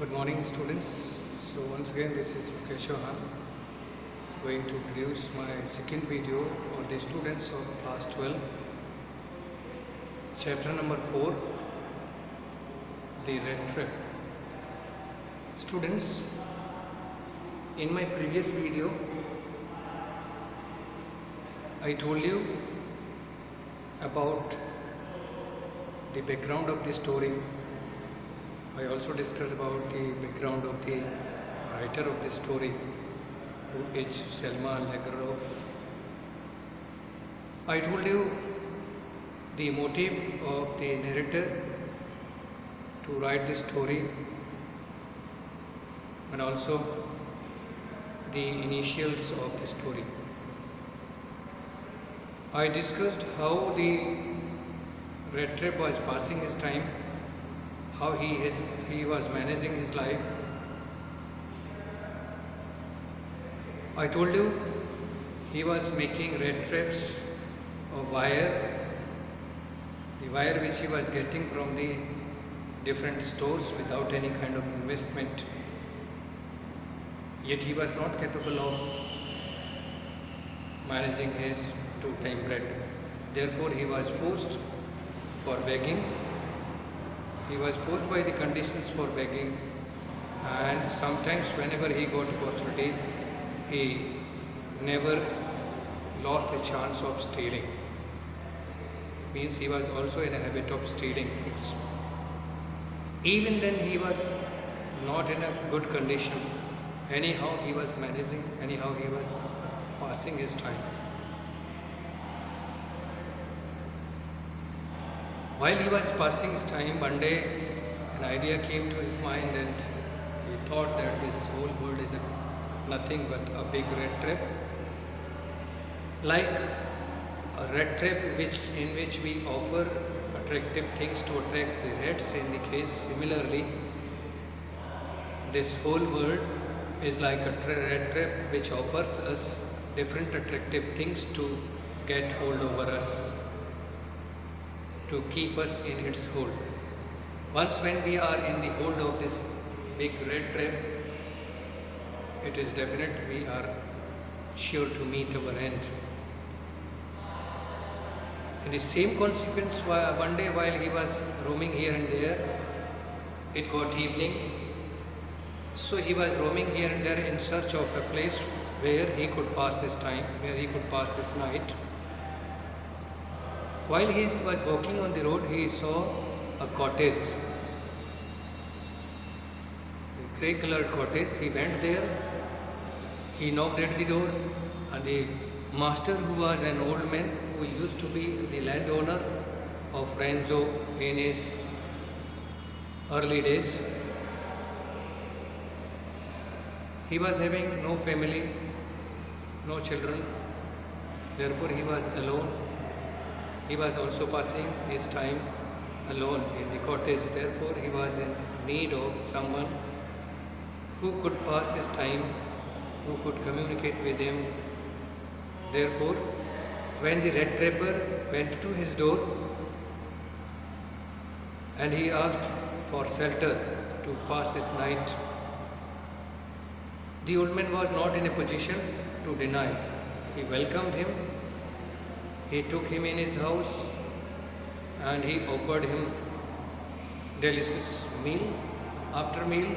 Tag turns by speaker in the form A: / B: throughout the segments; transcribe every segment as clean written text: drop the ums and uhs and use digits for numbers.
A: Good morning, students. So once again, this is Mukesh Chauhan going to produce my second video for the students of class 12, chapter number 4, the red trap. Students, in my previous video, I told you about the background of the story. I also discussed about the background of the writer of the story, who is Selma Lagerlöf. I told you the motive of the narrator to write the story and also the initials of the story. I discussed how the red trap was passing his time, how he was managing his life. I told you he was making red traps of wire, the wire which he was getting from the different stores without any kind of investment. Yet he was not capable of managing his two-time bread. Therefore he was forced for begging. He was forced by the conditions for begging, and sometimes whenever he got opportunity, he never lost the chance of stealing. Means he was also in a habit of stealing things. Even then he was not in a good condition. Anyhow he was managing, anyhow he was passing his time. While he was passing his time, one day an idea came to his mind and he thought that this whole world is nothing but a big red trap. Like a red trap in which we offer attractive things to attract the rats in the case. Similarly, this whole world is like a red trap which offers us different attractive things to get hold over us, to keep us in its hold. Once when we are in the hold of this big red trap, it is definite we are sure to meet our end. In the same consequence, one day while he was roaming here and there, it got evening. So he was roaming here and there in search of a place where he could pass his time, where he could pass his night. While he was walking on the road, he saw a cottage, a grey colored cottage. He went there, he knocked at the door, and the master, who was an old man who used to be the landowner of Renzo in his early days, he was having no family, no children, therefore he was alone. He was also passing his time alone in the cottage. Therefore, he was in need of someone who could pass his time, who could communicate with him. Therefore, when the red trapper went to his door and he asked for shelter to pass his night, the old man was not in a position to deny. He welcomed him. He took him in his house and he offered him delicious meal. After meal,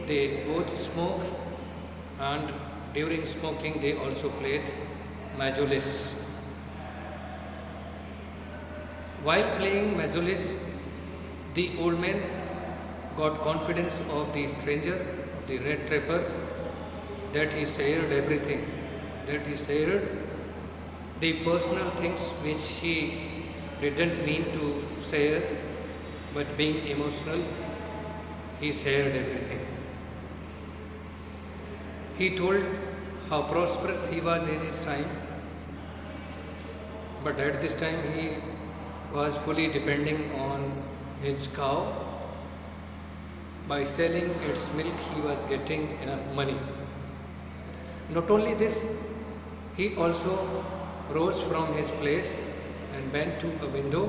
A: they both smoked, and during smoking they also played majolis. While playing majolis, the old man got confidence of the stranger, the red trapper, that he shared everything, that he shared the personal things which he didn't mean to share, but being emotional, he shared everything. He told how prosperous he was in his time, but at this time he was fully depending on his cow. By selling its milk, he was getting enough money. Not only this, he also rose from his place and went to a window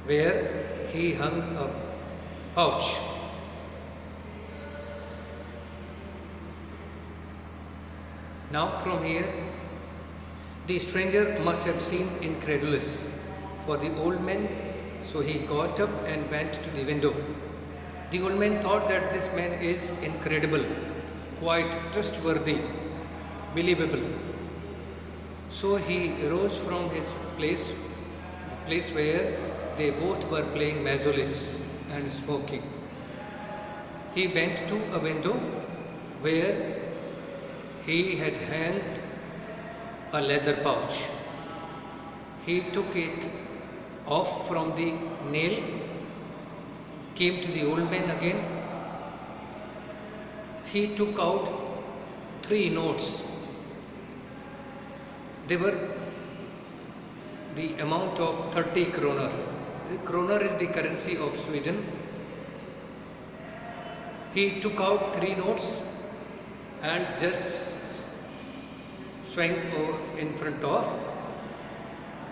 A: where he hung a pouch. Now from here, the stranger must have seemed incredulous for the old man, so he got up and went to the window. The old man thought that this man is incredible, quite trustworthy, believable. So he rose from his place, the place where they both were playing Mazolis and smoking. He went to a window where he had hanged a leather pouch. He took it off from the nail, came to the old man again. He took out 3 notes. They were the amount of 30 kroner. The kroner is the currency of Sweden. He took out 3 notes and just swung in front of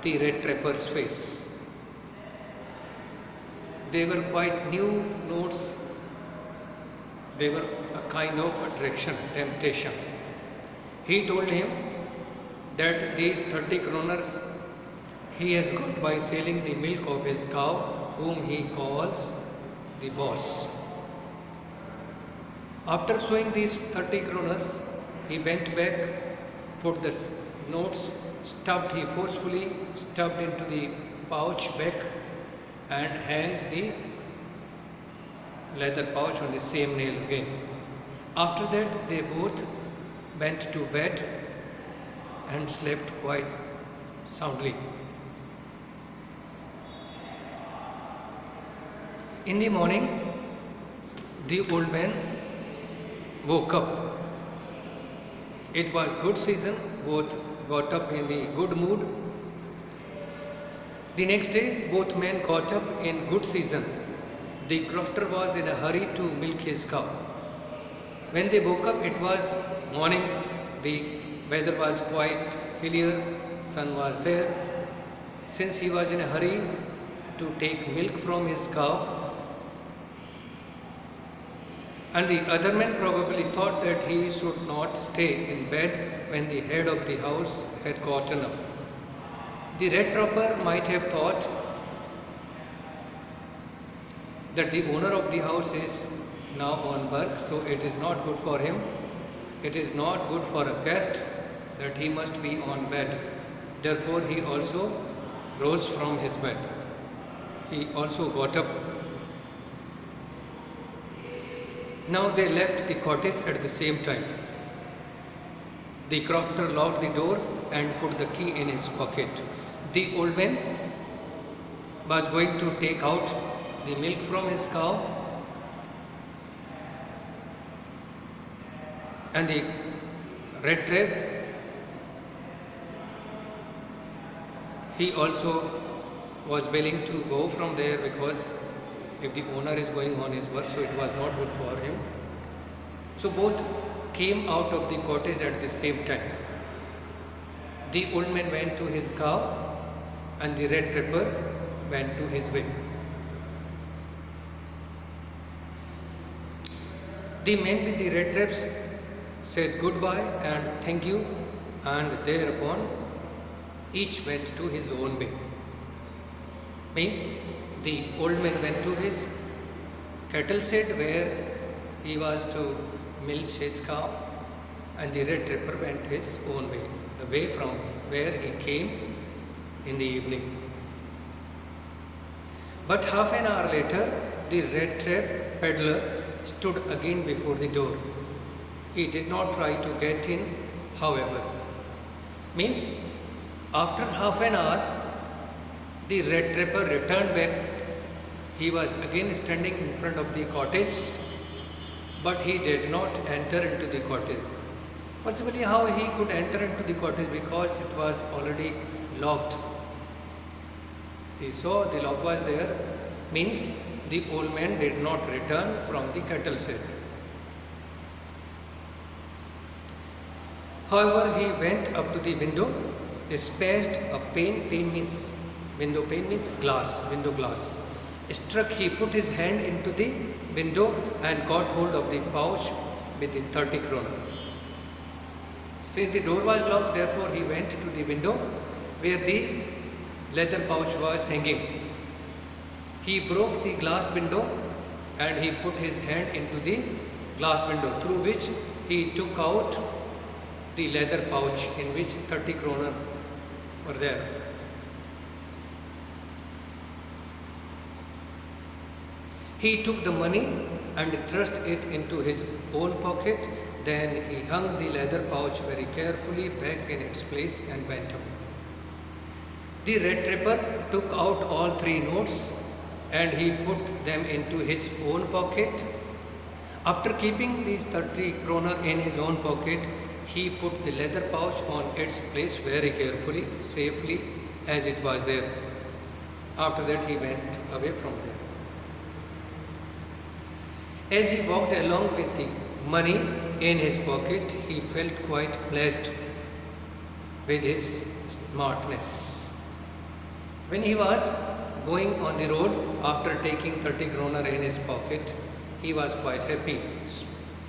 A: the red trapper's face. They were quite new notes. They were a kind of attraction, temptation. He told him that these 30 kroners he has got by selling the milk of his cow, whom he calls the boss. After showing these 30 kroners, he went back, put the notes, he forcefully stuffed into the pouch back and hanged the leather pouch on the same nail again. After that, they both went to bed and slept quite soundly. In the morning, the old man woke up. It was good season, both got up in the good mood. The next day, both men got up in good season. The crofter was in a hurry to milk his cow. When they woke up, it was morning. The weather was quite clear, sun was there. Since he was in a hurry to take milk from his cow, and the other man probably thought that he should not stay in bed when the head of the house had gotten up. The red trapper might have thought that the owner of the house is now on work, so it is not good for him. It is not good for a guest that he must be on bed. Therefore, he also rose from his bed. He also got up. Now they left the cottage at the same time. The crofter locked the door and put the key in his pocket. The old man was going to take out the milk from his cow, and the red trap, he also was willing to go from there, because if the owner is going on his work, so it was not good for him. So both came out of the cottage at the same time. The old man went to his cow and the red trapper went to his way. The man with the red traps said goodbye and thank you, and thereupon each went to his own way. Means the old man went to his cattle shed where he was to milk his cow, and the red trapper went his own way, the way from where he came in the evening. But half an hour later, the red trap peddler stood again before the door. He did not try to get in, however. Means after half an hour, the red trapper returned back. He was again standing in front of the cottage, but he did not enter into the cottage. Possibly how he could enter into the cottage, because it was already locked. He saw the lock was there, means the old man did not return from the cattle shed. However, he went up to the window, smashed a pane means window, pane means glass, window glass. Struck, he put his hand into the window and got hold of the pouch with the 30 kroner. Since the door was locked, therefore he went to the window where the leather pouch was hanging. He broke the glass window and he put his hand into the glass window, through which he took out the leather pouch in which 30 kroner were there. He took the money and thrust it into his own pocket. Then he hung the leather pouch very carefully back in its place and went away. The red trapper took out all 3 notes and he put them into his own pocket. After keeping these 30 kroner in his own pocket, he put the leather pouch on its place very carefully, safely as it was there. After that he went away from there. As he walked along with the money in his pocket, he felt quite blessed with his smartness. When he was going on the road after taking 30 kroner in his pocket, he was quite happy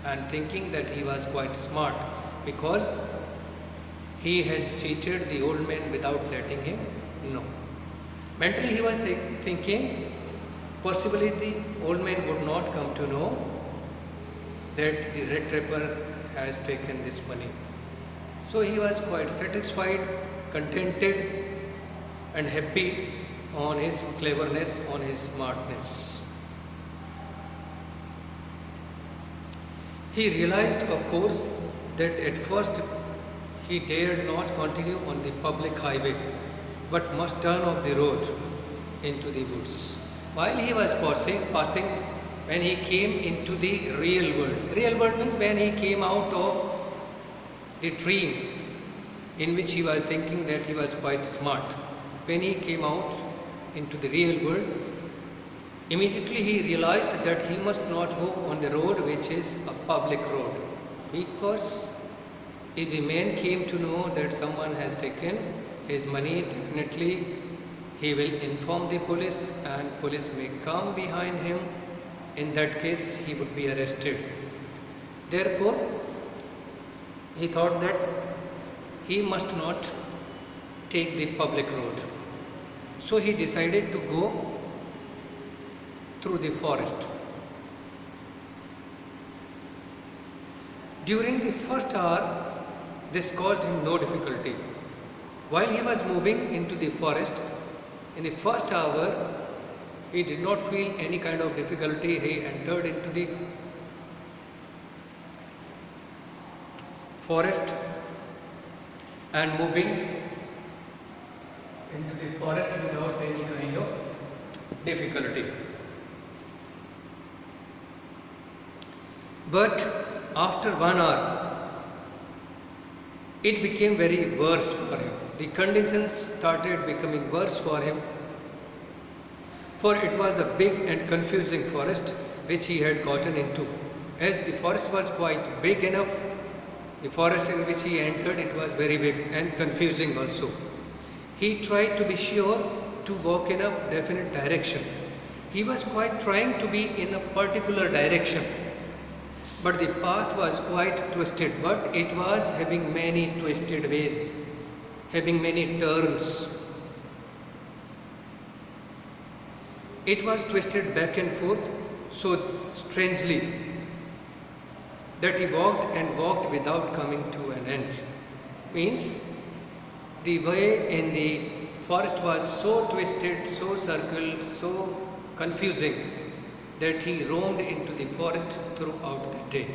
A: and thinking that he was quite smart because he has cheated the old man without letting him know. Mentally he was thinking possibly the old man would not come to know that the red trapper has taken this money. So he was quite satisfied, contented and happy on his cleverness, on his smartness. He realized, of course, that at first he dared not continue on the public highway, but must turn off the road into the woods. While he was passing, when he came into the real world means when he came out of the dream in which he was thinking that he was quite smart. When he came out into the real world, immediately he realized that he must not go on the road which is a public road, because if the man came to know that someone has taken his money, definitely he will inform the police and police may come behind him. In that case, he would be arrested. Therefore, he thought that he must not take the public road. So he decided to go through the forest. During the first hour, this caused him no difficulty. While he was moving into the forest, in the first hour, he did not feel any kind of difficulty. He entered into the forest and moving into the forest without any kind of difficulty. But after 1 hour, it became very worse for him. The conditions started becoming worse for him, for it was a big and confusing forest which he had gotten into. As the forest was quite big enough, the forest in which he entered, it was very big and confusing also. He tried to be sure to walk in a definite direction. He was quite trying to be in a particular direction, but the path was quite twisted, but it was having many twisted ways, having many turns. It was twisted back and forth so strangely that he walked and walked without coming to an end. Means the way in the forest was so twisted, so circled, so confusing that he roamed into the forest throughout the day.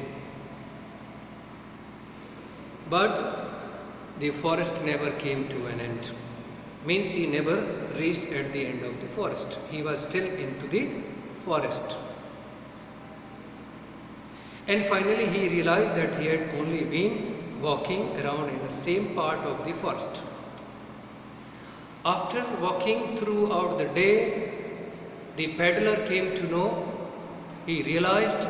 A: But the forest never came to an end. Means he never reached at the end of the forest. He was still into the forest. And finally he realized that he had only been walking around in the same part of the forest. After walking throughout the day, the peddler came to know, he realized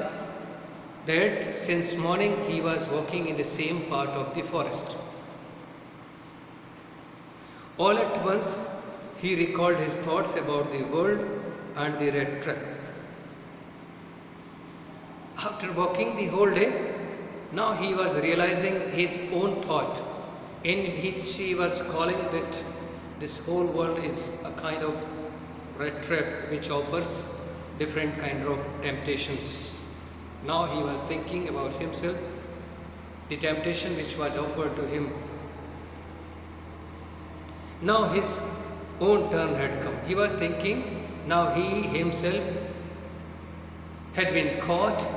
A: that since morning he was walking in the same part of the forest. All at once he recalled his thoughts about the world and the red trap. After walking the whole day, Now he was realizing his own thought, in which he was calling that this whole world is a kind of red trap which offers different kind of temptations. Now he was thinking about himself, the temptation which was offered to him. Now his own turn had come. He was thinking, now he himself had been caught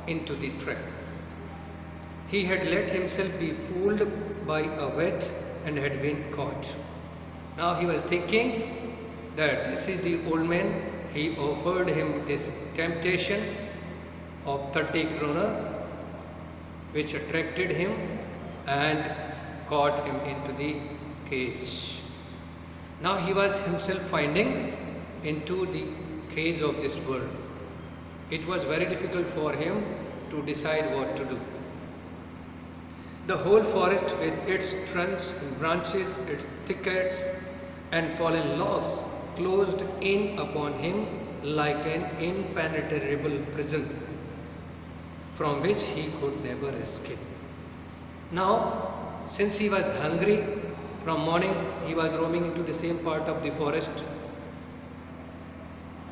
A: into the trap. He had let himself be fooled by a wet and had been caught. Now he was thinking that this is the old man. He offered him this temptation of 30 kroner, which attracted him and caught him into the cage. Now he was himself finding into the cage of this world. It was very difficult for him to decide what to do. The whole forest with its trunks and branches, its thickets and fallen logs closed in upon him like an impenetrable prison from which he could never escape. Now, since he was hungry, from morning he was roaming into the same part of the forest.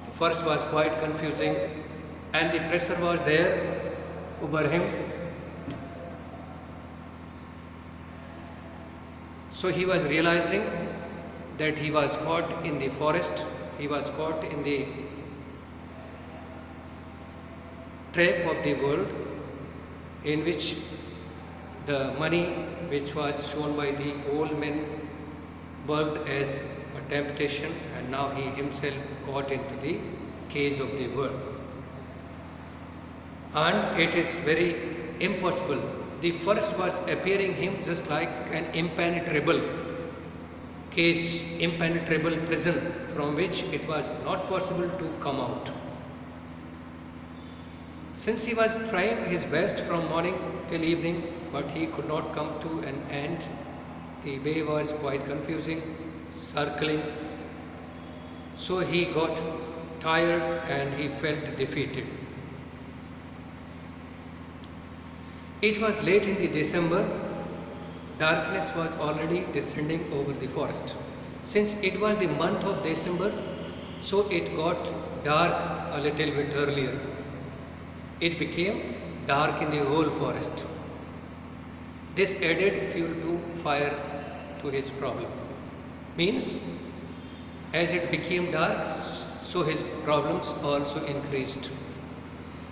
A: The forest was quite confusing and the pressure was there over him. So he was realizing that he was caught in the forest, he was caught in the trap of the world, in which the money which was shown by the old man worked as a temptation, and now he himself got into the cage of the world. And it is very impossible. The forest was appearing him just like an impenetrable cage, impenetrable prison from which it was not possible to come out. Since he was trying his best from morning till evening, but he could not come to an end, the way was quite confusing, circling. So he got tired and he felt defeated. It was late in the December. Darkness was already descending over the forest. Since it was the month of December, so it got dark a little bit earlier. It became dark in the whole forest. This added fuel to fire to his problem. Means, as it became dark, so his problems also increased.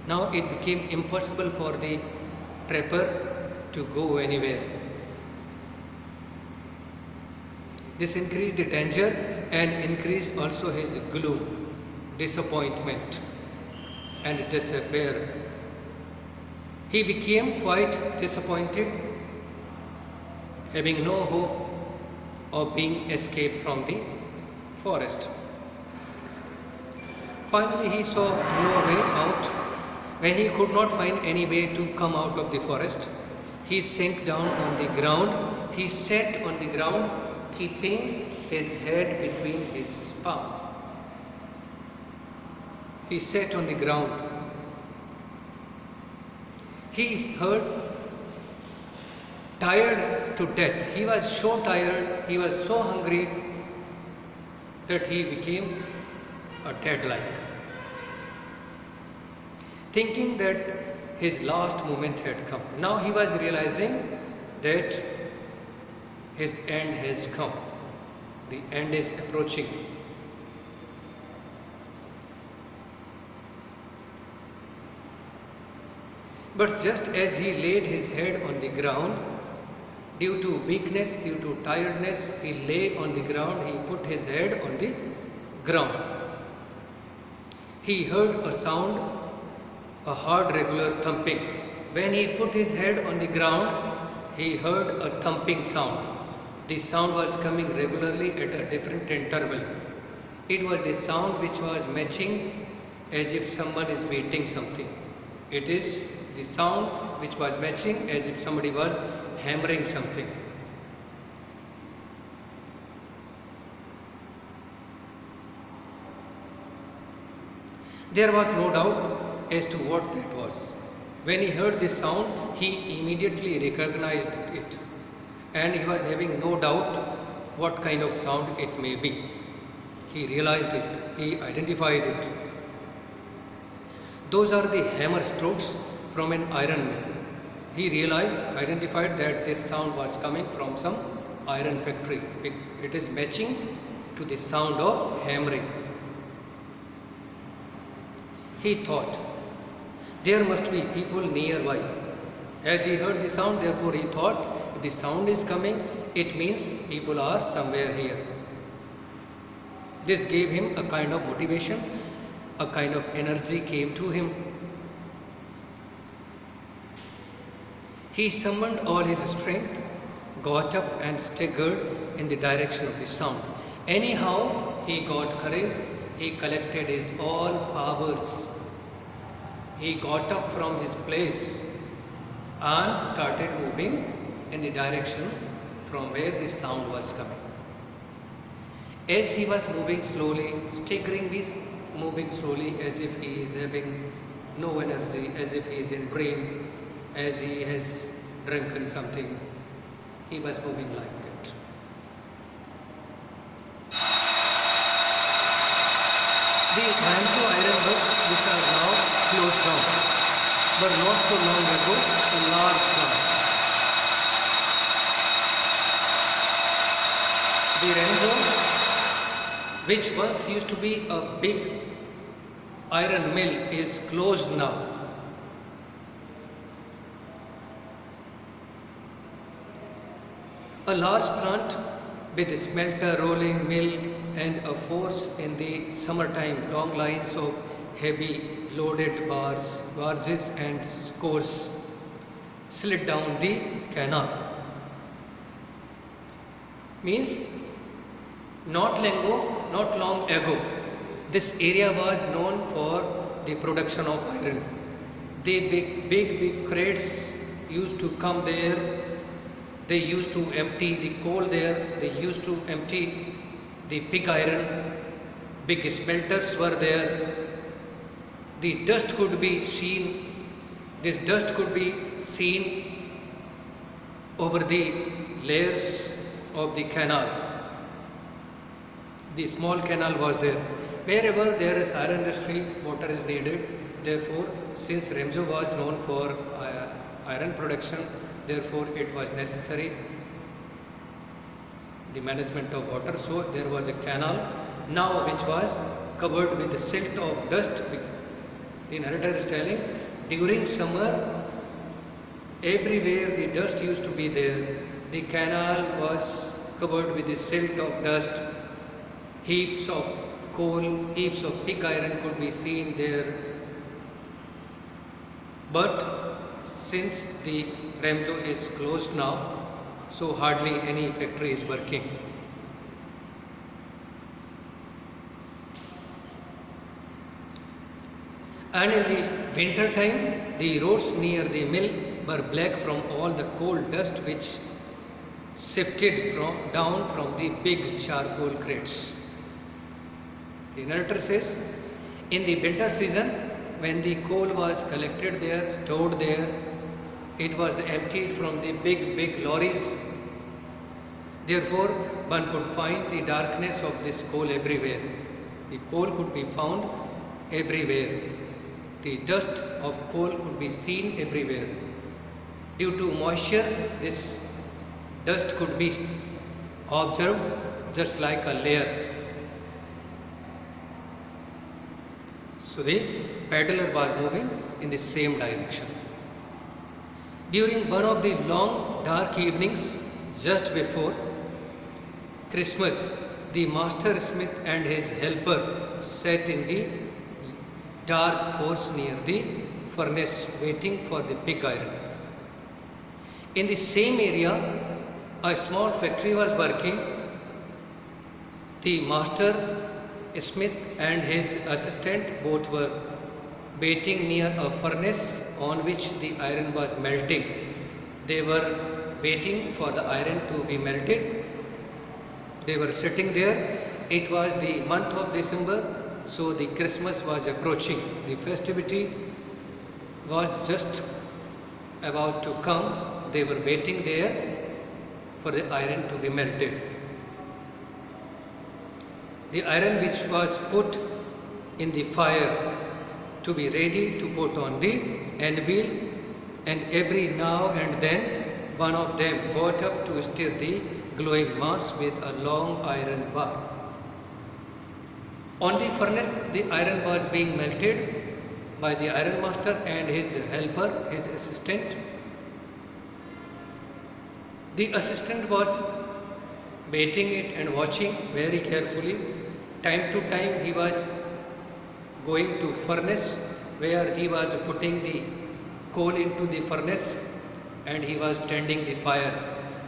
A: Now it became impossible for the trapper to go anywhere. This increased the danger and increased also his gloom, disappointment and despair. He became quite disappointed, having no hope of being escaped from the forest. Finally, he saw no way out. When he could not find any way to come out of the forest, he sank down on the ground. He sat on the ground, keeping his head between his palms. He sat on the ground. He heard, tired to death. He was so tired, he was so hungry that he became a dead-like. Thinking that his last moment had come. Now he was realizing that his end has come. The end is approaching. But just as he laid his head on the ground, due to weakness, due to tiredness, he lay on the ground, he put his head on the ground. He heard a sound, a hard regular thumping. When he put his head on the ground, he heard a thumping sound. The sound was coming regularly at a different interval. It was the sound which was matching as if someone is beating something. It is the sound which was matching as if somebody was hammering something. There was no doubt as to what that was. When he heard this sound, he immediately recognized it, and he was having no doubt what kind of sound it may be. He realized it, he identified it. Those are the hammer strokes from an iron mill. He realized, identified that this sound was coming from some iron factory. It is matching to the sound of hammering. He thought, there must be people nearby. As he heard the sound, therefore he thought, if the sound is coming, it means people are somewhere here. This gave him a kind of motivation, a kind of energy came to him. He summoned all his strength, got up and staggered in the direction of the sound. Anyhow, he got courage, he collected his all powers. He got up from his place and started moving in the direction from where the sound was coming. As he was moving slowly, staggering, moving slowly as if he is having no energy, as if he is in dream, as he has drunken something, he was moving like that. The Ramjo iron works, which are now closed down, were not so long ago a large plant. The Ramjo, which once used to be a big iron mill, is closed now. A large plant with a smelter, rolling mill, and a force in the summertime, long lines of heavy loaded barges and scores slid down the canal. Means not long ago, this area was known for the production of iron. The big crates used to come there. They used to empty the coal there. They used to empty the pig iron. Big smelters were there. The dust could be seen. This dust could be seen over the layers of the canal. The small canal was there. Wherever there is iron industry, water is needed. Therefore, since Ramjo was known for iron production, therefore it was necessary the management of water. So there was a canal now which was covered with the silt of dust. The narrator is telling, during summer everywhere the dust used to be there. The canal was covered with the silt of dust. Heaps of coal, heaps of pig iron could be seen there. But since the Ramjo is closed now, so hardly any factory is working. And in the winter time, the roads near the mill were black from all the coal dust which sifted down from the big charcoal crates. The narrator says, in the winter season, when the coal was collected there, stored there, it was emptied from the big lorries. Therefore, one could find the darkness of this coal everywhere. The coal could be found everywhere. The dust of coal could be seen everywhere. Due to moisture, this dust could be observed just like a layer. So the paddler was moving in the same direction. During one of the long dark evenings just before Christmas, the master smith and his helper sat in the dark forge near the furnace waiting for the pig iron. In the same area, a small factory was working. The master smith and his assistant both were waiting near a furnace on which the iron was melting. They were waiting for the iron to be melted. They were sitting there. It was the month of December, so the Christmas was approaching. The festivity was just about to come. They were waiting there for the iron to be melted. The iron which was put in the fire to be ready to put on the anvil, and every now and then one of them got up to stir the glowing mass with a long iron bar. On the furnace, the iron was being melted by the iron master and his helper, his assistant. The assistant was waiting it and watching very carefully. Time to time he was going to furnace where he was putting the coal into the furnace and he was tending the fire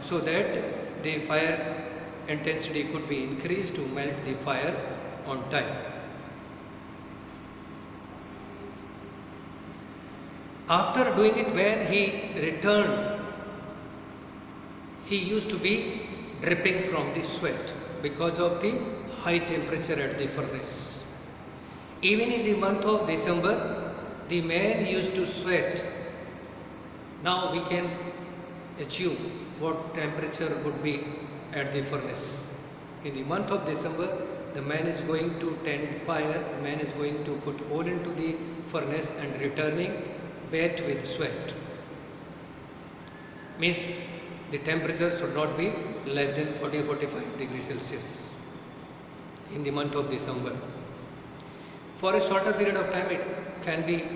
A: so that the fire intensity could be increased to melt the fire on time. After doing it, when he returned, he used to be dripping from the sweat because of the high temperature at the furnace. Even in the month of December, the man used to sweat. Now we can assume what temperature would be at the furnace. In the month of December, the man is going to tend fire, the man is going to put coal into the furnace and returning wet with sweat. Means the temperature should not be less than 40-45 degrees Celsius in the month of December. For a shorter period of time it can be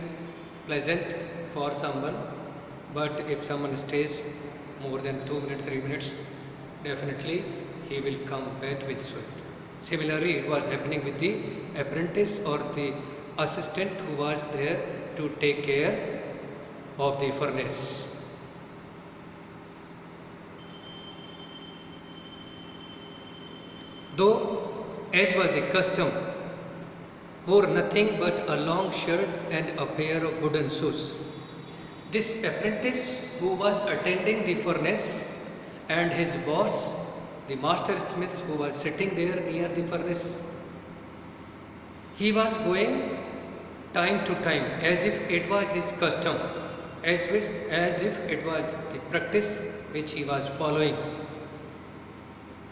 A: pleasant for someone, but if someone stays more than 2 minutes, 3 minutes, definitely he will come wet with sweat. Similarly, it was happening with the apprentice or the assistant who was there to take care of the furnace. Though, as was the custom, wore nothing but a long shirt and a pair of wooden shoes. This apprentice who was attending the furnace and his boss, the master smith who was sitting there near the furnace, he was going time to time as if it was his custom, as if it was the practice which he was following.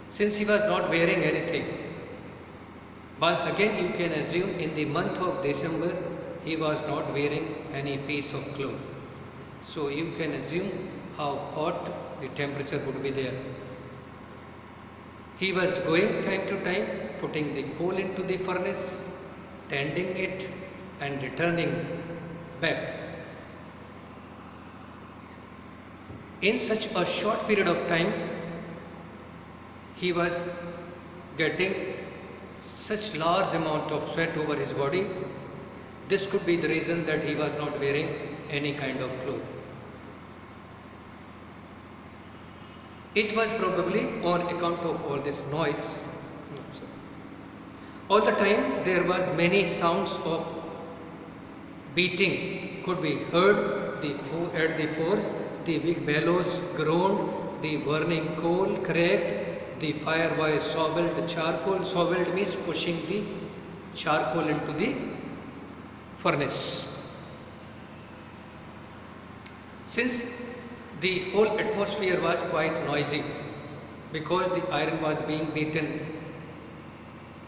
A: Since he was not wearing anything, once again you can assume in the month of December he was not wearing any piece of cloth. So you can assume how hot the temperature would be there. He was going time to time, putting the coal into the furnace, tending it and returning back. In such a short period of time, he was getting such large amount of sweat over his body. This could be the reason that he was not wearing any kind of cloth. It was probably on account of all this noise. All the time there was many sounds of beating could be heard. At the force, the big bellows groaned, the burning coal cracked, the fire was shoveled, charcoal. Shoveled means pushing the charcoal into the furnace. Since the whole atmosphere was quite noisy because the iron was being beaten,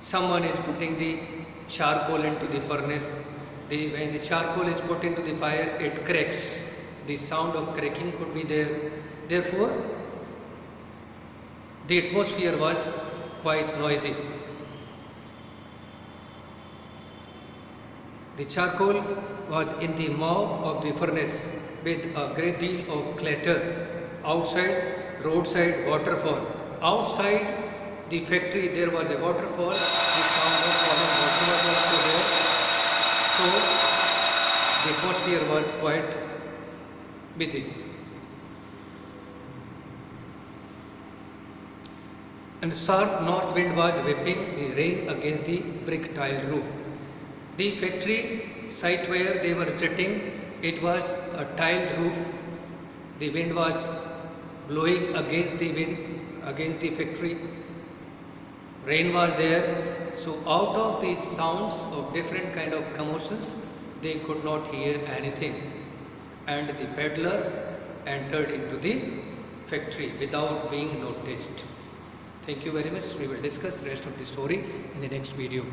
A: someone is putting the charcoal into the furnace. When the charcoal is put into the fire, it cracks. The sound of cracking could be there. Therefore, the atmosphere was quite noisy. The charcoal was in the mouth of the furnace with a great deal of clatter. Outside, roadside waterfall. Outside the factory there was a waterfall. The sound of falling water was also there. So the atmosphere was quite busy. And sharp north wind was whipping the rain against the brick tiled roof. The factory site where they were sitting, it was a tiled roof. The wind was blowing against the factory. Rain was there. So out of these sounds of different kind of commotions, they could not hear anything. and the peddler entered into the factory without being noticed. Thank you very much. We will discuss the rest of the story in the next video.